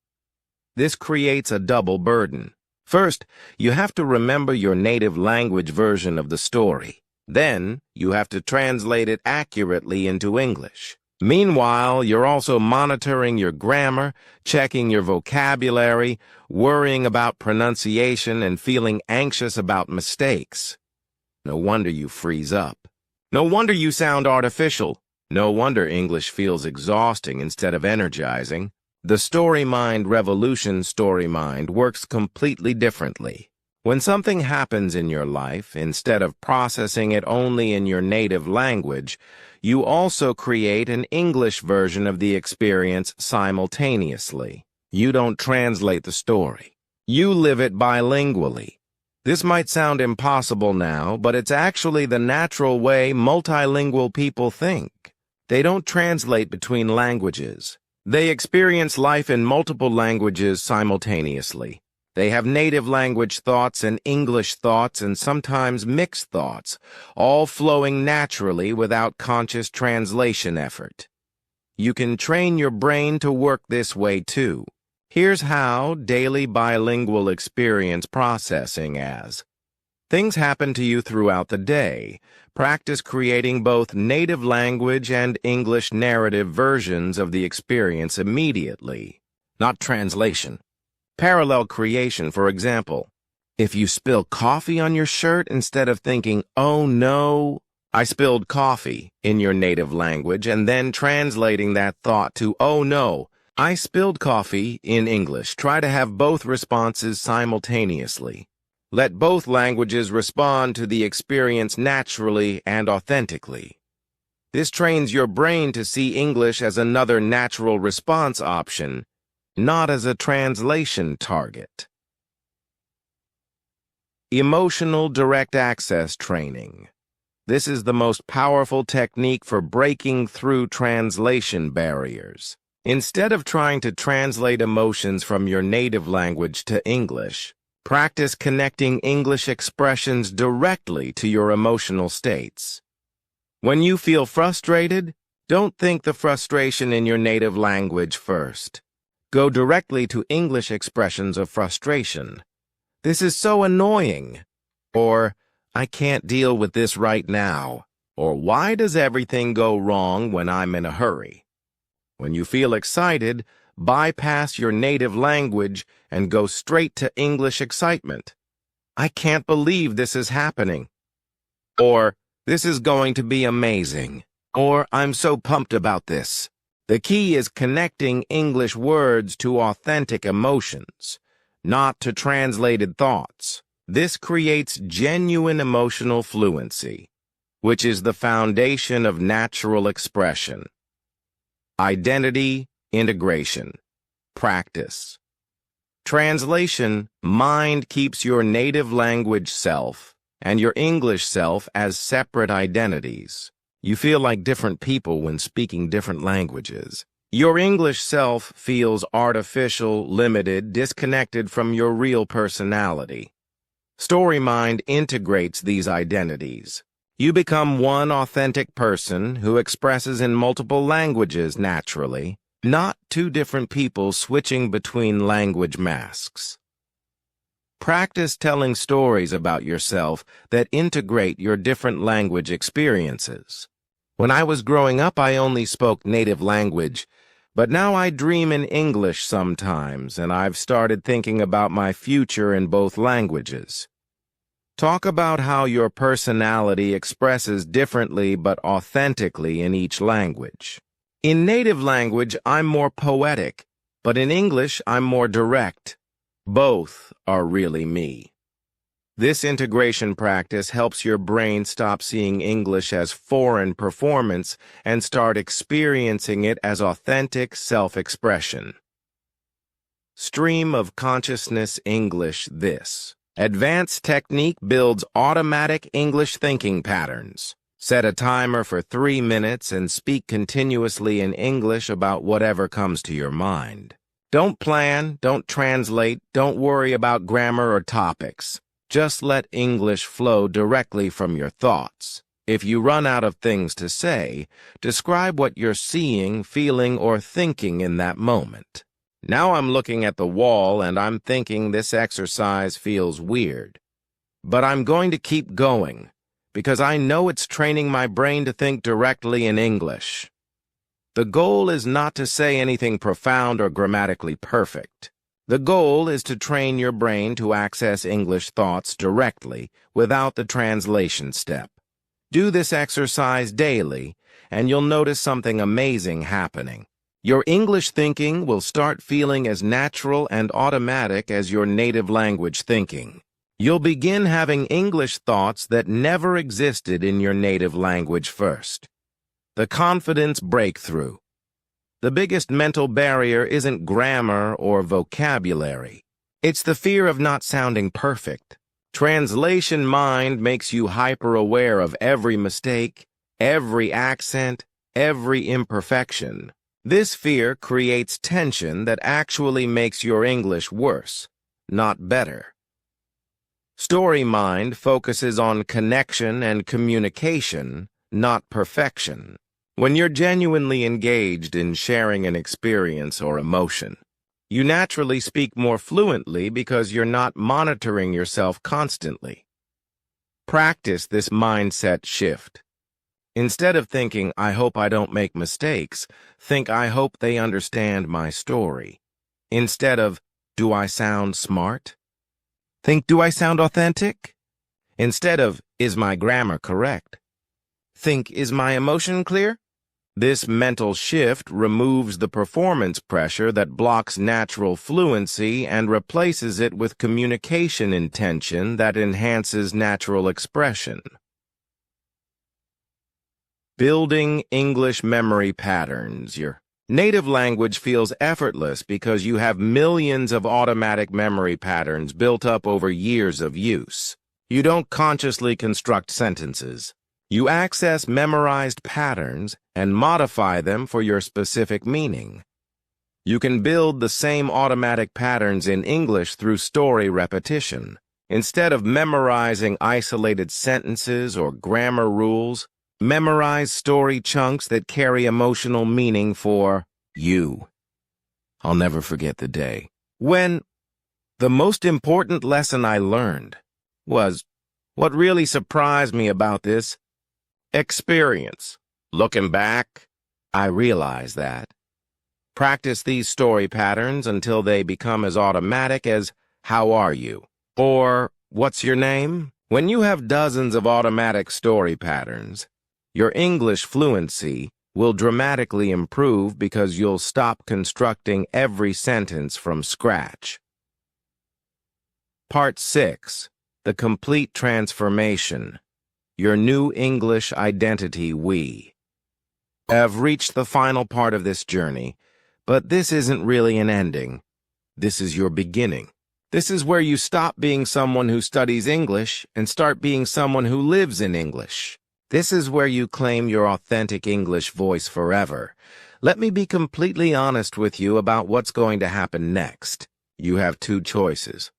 This creates a double burden. First, you have to remember your native language version of the story. Then, you have to translate it accurately into English. Meanwhile, you're also monitoring your grammar, checking your vocabulary, worrying about pronunciation, and feeling anxious about mistakes. No wonder you freeze up. No wonder you sound artificial. No wonder English feels exhausting instead of energizing. The story mind revolution story mind works completely differently. When something happens in your life, instead of processing it only in your native language, you also create an English version of the experience simultaneously. You don't translate the story. You live it bilingually. This might sound impossible now, but it's actually the natural way multilingual people think. They don't translate between languages. They experience life in multiple languages simultaneously. They have native language thoughts and English thoughts and sometimes mixed thoughts, all flowing naturally without conscious translation effort. You can train your brain to work this way too. Here's how daily bilingual experience processing as. Things happen to you throughout the day. Practice creating both native language and English narrative versions of the experience immediately. not translation. Parallel creation, for example. If you spill coffee on your shirt, instead of thinking, "Oh no, I spilled coffee," in your native language, and then translating that thought to, "Oh no, I spilled coffee," in English, try to have both responses simultaneously. Let both languages respond to the experience naturally and authentically. This trains your brain to see English as another natural response option, not as a translation target. Emotional direct access training. This is the most powerful technique for breaking through translation barriers. Instead of trying to translate emotions from your native language to English, practice connecting English expressions directly to your emotional states. When you feel frustrated, don't think the frustration in your native language first. Go directly to English expressions of frustration. "This is so annoying," or "I can't deal with this right now," or "Why does everything go wrong when I'm in a hurry?" When you feel excited, bypass your native language and go straight to English excitement. "I can't believe this is happening," or "This is going to be amazing," or "I'm so pumped about this." The key is connecting English words to authentic emotions, not to translated thoughts. This creates genuine emotional fluency, which is the foundation of natural expression. Identity, integration, practice. Translation, mind keeps your native language self and your English self as separate identities. You feel like different people when speaking different languages. Your English self feels artificial, limited, disconnected from your real personality. StoryMind integrates these identities. You become one authentic person who expresses in multiple languages naturally, not two different people switching between language masks. Practice telling stories about yourself that integrate your different language experiences. When I was growing up, I only spoke native language, but now I dream in English sometimes, and I've started thinking about my future in both languages. Talk about how your personality expresses differently but authentically in each language. In native language, I'm more poetic, but in English, I'm more direct. Both are really me. This integration practice helps your brain stop seeing English as foreign performance and start experiencing it as authentic self-expression. Stream of consciousness English this. Advanced technique builds automatic English thinking patterns. Set a timer for 3 minutes and speak continuously in English about whatever comes to your mind. Don't plan, don't translate, don't worry about grammar or topics. Just let English flow directly from your thoughts. If you run out of things to say, describe what you're seeing, feeling, or thinking in that moment. Now I'm looking at the wall and I'm thinking this exercise feels weird. But I'm going to keep going, because I know it's training my brain to think directly in English. The goal is not to say anything profound or grammatically perfect. The goal is to train your brain to access English thoughts directly without the translation step. Do this exercise daily, and you'll notice something amazing happening. Your English thinking will start feeling as natural and automatic as your native language thinking. You'll begin having English thoughts that never existed in your native language first. The confidence breakthrough. The biggest mental barrier isn't grammar or vocabulary. It's the fear of not sounding perfect. Translation mind makes you hyper-aware of every mistake, every accent, every imperfection. This fear creates tension that actually makes your English worse, not better. StoryMind focuses on connection and communication, not perfection. When you're genuinely engaged in sharing an experience or emotion, you naturally speak more fluently because you're not monitoring yourself constantly. Practice this mindset shift. Instead of thinking, "I hope I don't make mistakes," think, "I hope they understand my story." Instead of, do I sound smart? Think, do I sound authentic? Instead of, is my grammar correct? Think, is my emotion clear? This mental shift removes the performance pressure that blocks natural fluency and replaces it with communication intention that enhances natural expression. Building English memory patterns. Your native language feels effortless because you have millions of automatic memory patterns built up over years of use. You don't consciously construct sentences. You access memorized patterns and modify them for your specific meaning. You can build the same automatic patterns in English through story repetition. Instead of memorizing isolated sentences or grammar rules, memorize story chunks that carry emotional meaning for you. I'll never forget the day when the most important lesson I learned was what really surprised me about this experience. Looking back, I realized that. Practice these story patterns until they become as automatic as, how are you? Or, what's your name? When you have dozens of automatic story patterns, your English fluency will dramatically improve because you'll stop constructing every sentence from scratch. Part 6. The Complete Transformation. Your New English Identity. We have reached the final part of this journey, but this isn't really an ending. This is your beginning. This is where you stop being someone who studies English and start being someone who lives in English. This is where you claim your authentic English voice forever. Let me be completely honest with you about what's going to happen next. You have two choices.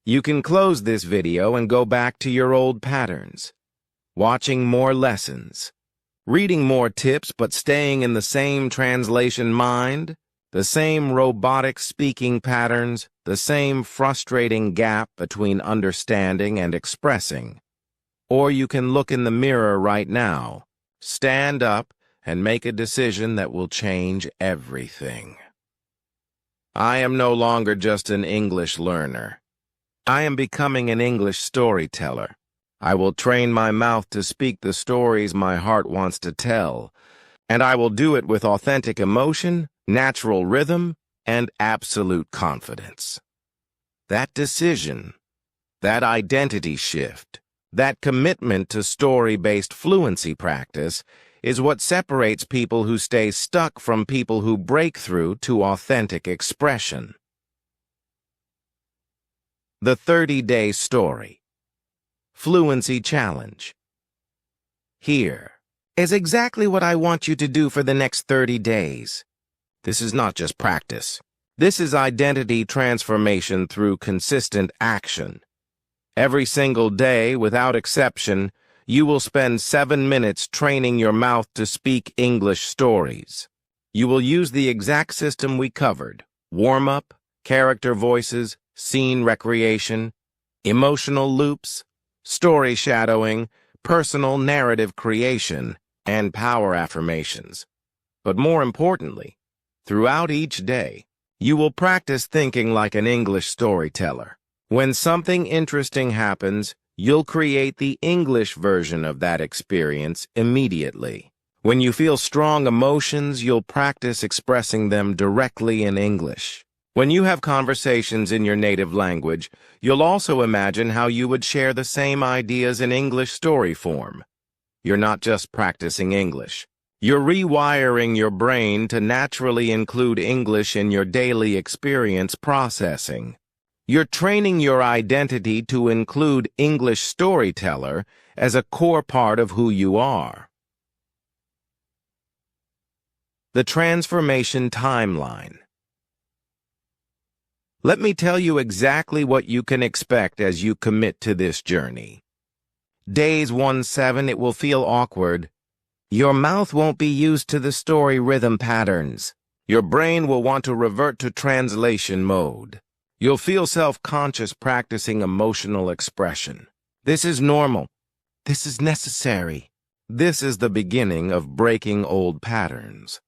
You can close this video and go back to your old patterns, watching more lessons, reading more tips but staying in the same translation mind, the same robotic speaking patterns, the same frustrating gap between understanding and expressing. Or you can look in the mirror right now, stand up, and make a decision that will change everything. I am no longer just an English learner. I am becoming an English storyteller. I will train my mouth to speak the stories my heart wants to tell, and I will do it with authentic emotion, natural rhythm, and absolute confidence. That decision, that identity shift, that commitment to story-based fluency practice is what separates people who stay stuck from people who break through to authentic expression. The 30-Day Story. Fluency Challenge. Here is exactly what I want you to do for the next 30 days. This is not just practice. This is identity transformation through consistent action. Every single day, without exception, you will spend 7 minutes training your mouth to speak English stories. You will use the exact system we covered: warm-up, character voices, scene recreation, emotional loops, story shadowing, personal narrative creation, and power affirmations. But more importantly, throughout each day, you will practice thinking like an English storyteller. When something interesting happens, you'll create the English version of that experience immediately. When you feel strong emotions, you'll practice expressing them directly in English. When you have conversations in your native language, you'll also imagine how you would share the same ideas in English story form. You're not just practicing English. You're rewiring your brain to naturally include English in your daily experience processing. You're training your identity to include English storyteller as a core part of who you are. The Transformation Timeline. Let me tell you exactly what you can expect as you commit to this journey. Days 1-7, it will feel awkward. Your mouth won't be used to the story rhythm patterns. Your brain will want to revert to translation mode. You'll feel self-conscious practicing emotional expression. This is normal. This is necessary. This is the beginning of breaking old patterns.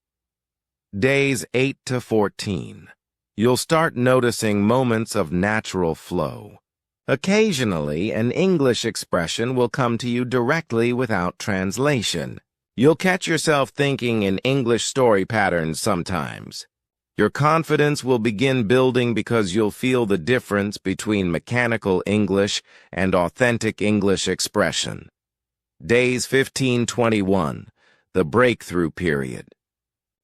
Days 8-14. You'll start noticing moments of natural flow. Occasionally, an English expression will come to you directly without translation. You'll catch yourself thinking in English story patterns sometimes. Your confidence will begin building because you'll feel the difference between mechanical English and authentic English expression. Days 15-21, the breakthrough period.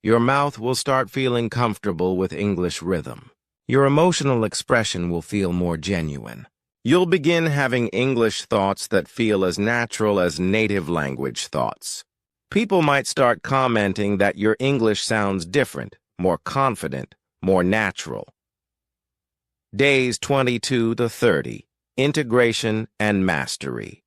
Your mouth will start feeling comfortable with English rhythm. Your emotional expression will feel more genuine. You'll begin having English thoughts that feel as natural as native language thoughts. People might start commenting that your English sounds different, more confident, more natural. Days 22-30, integration and mastery.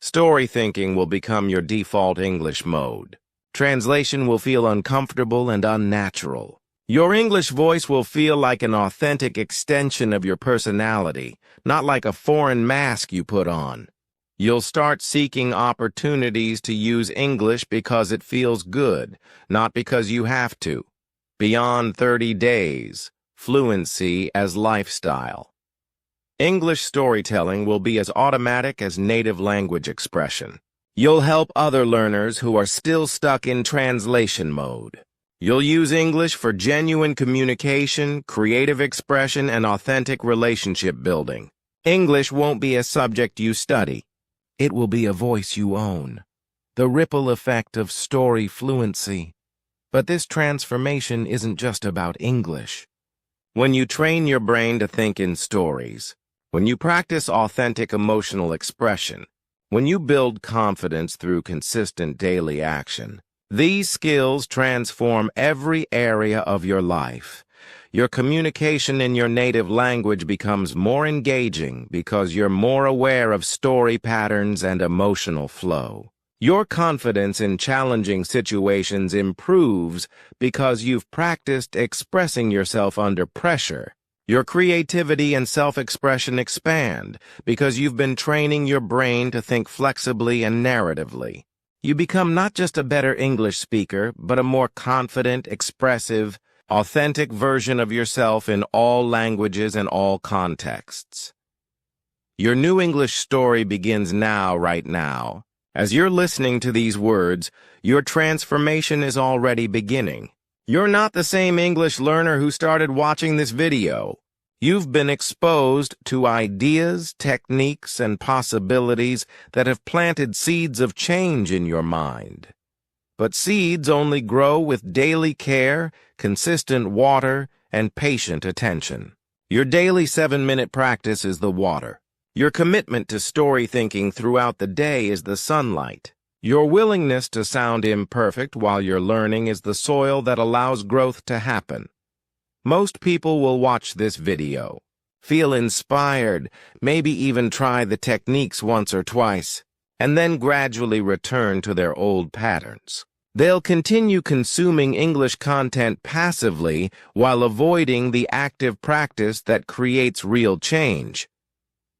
Story thinking will become your default English mode. Translation will feel uncomfortable and unnatural. Your English voice will feel like an authentic extension of your personality, not like a foreign mask you put on. You'll start seeking opportunities to use English because it feels good, not because you have to. Beyond 30 days, fluency as lifestyle. English storytelling will be as automatic as native language expression. You'll help other learners who are still stuck in translation mode. You'll use English for genuine communication, creative expression, and authentic relationship building. English won't be a subject you study. It will be a voice you own. The ripple effect of story fluency. But this transformation isn't just about English. When you train your brain to think in stories, when you practice authentic emotional expression, when you build confidence through consistent daily action, these skills transform every area of your life. Your communication in your native language becomes more engaging because you're more aware of story patterns and emotional flow. Your confidence in challenging situations improves because you've practiced expressing yourself under pressure. Your creativity and self-expression expand because you've been training your brain to think flexibly and narratively. You become not just a better English speaker, but a more confident, expressive, authentic version of yourself in all languages and all contexts. Your new English story begins now, right now. As you're listening to these words, your transformation is already beginning. You're not the same English learner who started watching this video. You've been exposed to ideas, techniques, and possibilities that have planted seeds of change in your mind. But seeds only grow with daily care, consistent water, and patient attention. Your daily 7-minute practice is the water. Your commitment to story thinking throughout the day is the sunlight. Your willingness to sound imperfect while you're learning is the soil that allows growth to happen. Most people will watch this video, feel inspired, maybe even try the techniques once or twice, and then gradually return to their old patterns. They'll continue consuming English content passively while avoiding the active practice that creates real change.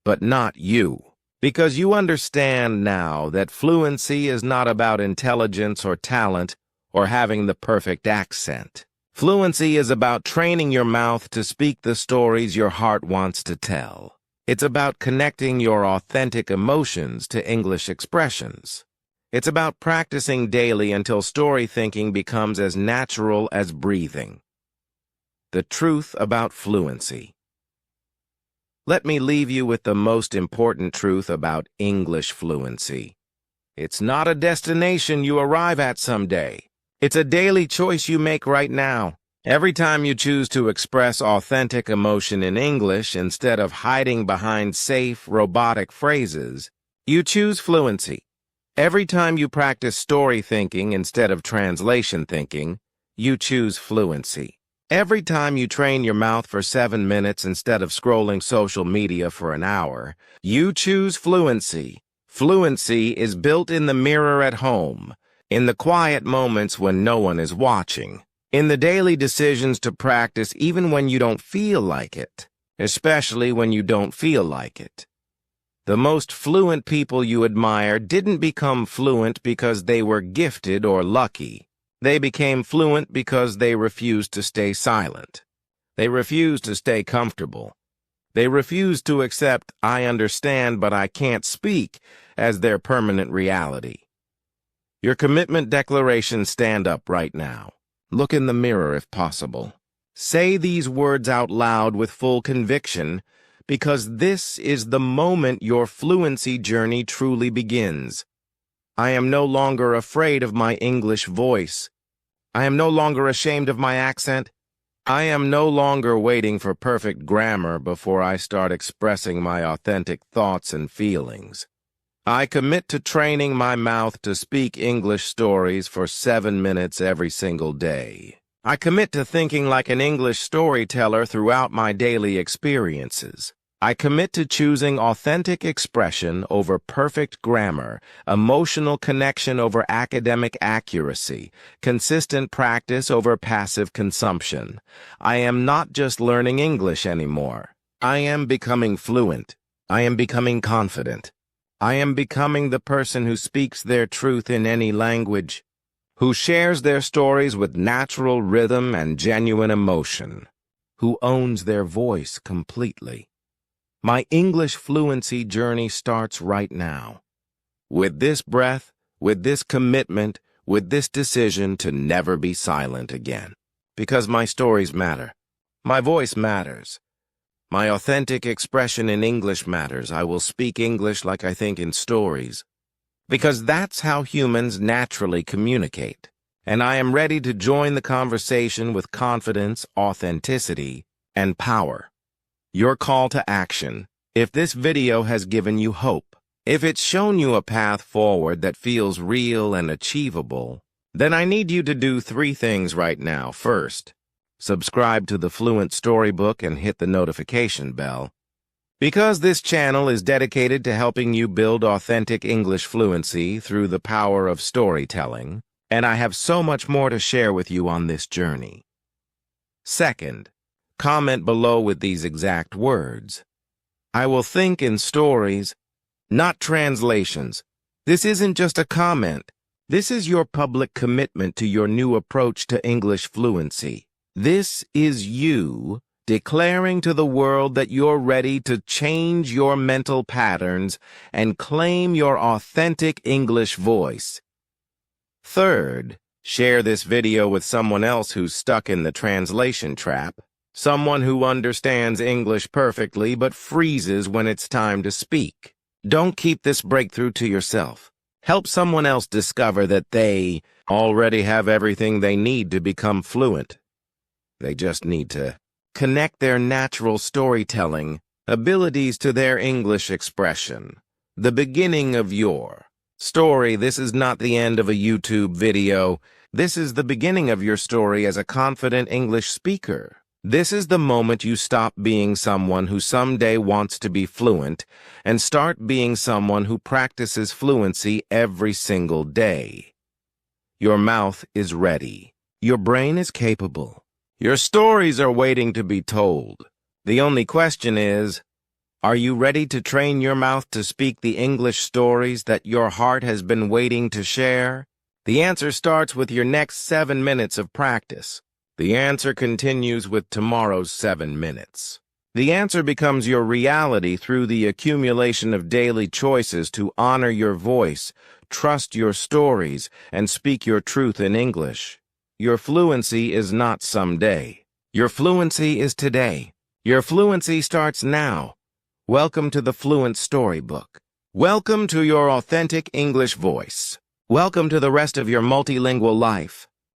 But not you, because you understand now that fluency is not about intelligence or talent or having the perfect accent. Fluency is about training your mouth to speak the stories your heart wants to tell. It's about connecting your authentic emotions to English expressions. It's about practicing daily until story thinking becomes as natural as breathing. The truth about fluency. Let me leave you with the most important truth about English fluency. It's not a destination you arrive at someday. It's a daily choice you make right now. Every time you choose to express authentic emotion in English instead of hiding behind safe, robotic phrases, you choose fluency. Every time you practice story thinking instead of translation thinking, you choose fluency. Every time you train your mouth for 7 minutes instead of scrolling social media for an hour, you choose fluency. Fluency is built in the mirror at home, in the quiet moments when no one is watching, in the daily decisions to practice even when you don't feel like it, especially when you don't feel like it. The most fluent people you admire didn't become fluent because they were gifted or lucky. They became fluent because they refused to stay silent. They refuse to stay comfortable. They refuse to accept "I understand but I can't speak" as their permanent reality. Your commitment declarations stand up right now. Look in the mirror if possible. Say these words out loud with full conviction, because this is the moment your fluency journey truly begins. I am no longer afraid of my English voice. I am no longer ashamed of my accent. I am no longer waiting for perfect grammar before I start expressing my authentic thoughts and feelings. I commit to training my mouth to speak English stories for 7 minutes every single day. I commit to thinking like an English storyteller throughout my daily experiences. I commit to choosing authentic expression over perfect grammar, emotional connection over academic accuracy, consistent practice over passive consumption. I am not just learning English anymore. I am becoming fluent. I am becoming confident. I am becoming the person who speaks their truth in any language, who shares their stories with natural rhythm and genuine emotion, who owns their voice completely. My English fluency journey starts right now. With this breath, with this commitment, with this decision to never be silent again. Because my stories matter. My voice matters. My authentic expression in English matters. I will speak English like I think in stories. Because that's how humans naturally communicate. And I am ready to join the conversation with confidence, authenticity, and power. Your call to action. If this video has given you hope, if it's shown you a path forward that feels real and achievable, then I need you to do 3 things right now. First, subscribe to the Fluent Storybook and hit the notification bell. Because this channel is dedicated to helping you build authentic English fluency through the power of storytelling, and I have so much more to share with you on this journey. Second, comment below with these exact words. I will think in stories, not translations. This isn't just a comment. This is your public commitment to your new approach to English fluency. This is you declaring to the world that you're ready to change your mental patterns and claim your authentic English voice. Third, share this video with someone else who's stuck in the translation trap. Someone who understands English perfectly but freezes when it's time to speak. Don't keep this breakthrough to yourself. Help someone else discover that they already have everything they need to become fluent. They just need to connect their natural storytelling abilities to their English expression. The beginning of your story. This is not the end of a YouTube video. This is the beginning of your story as a confident English speaker. This is the moment you stop being someone who someday wants to be fluent and start being someone who practices fluency every single day. Your mouth is ready. Your brain is capable. Your stories are waiting to be told. The only question is, are you ready to train your mouth to speak the English stories that your heart has been waiting to share? The answer starts with your next 7 minutes of practice. The answer continues with tomorrow's 7 minutes. The answer becomes your reality through the accumulation of daily choices to honor your voice, trust your stories, and speak your truth in English. Your fluency is not someday. Your fluency is today. Your fluency starts now. Welcome to the Fluent Storybook. Welcome to your authentic English voice. Welcome to the rest of your multilingual life.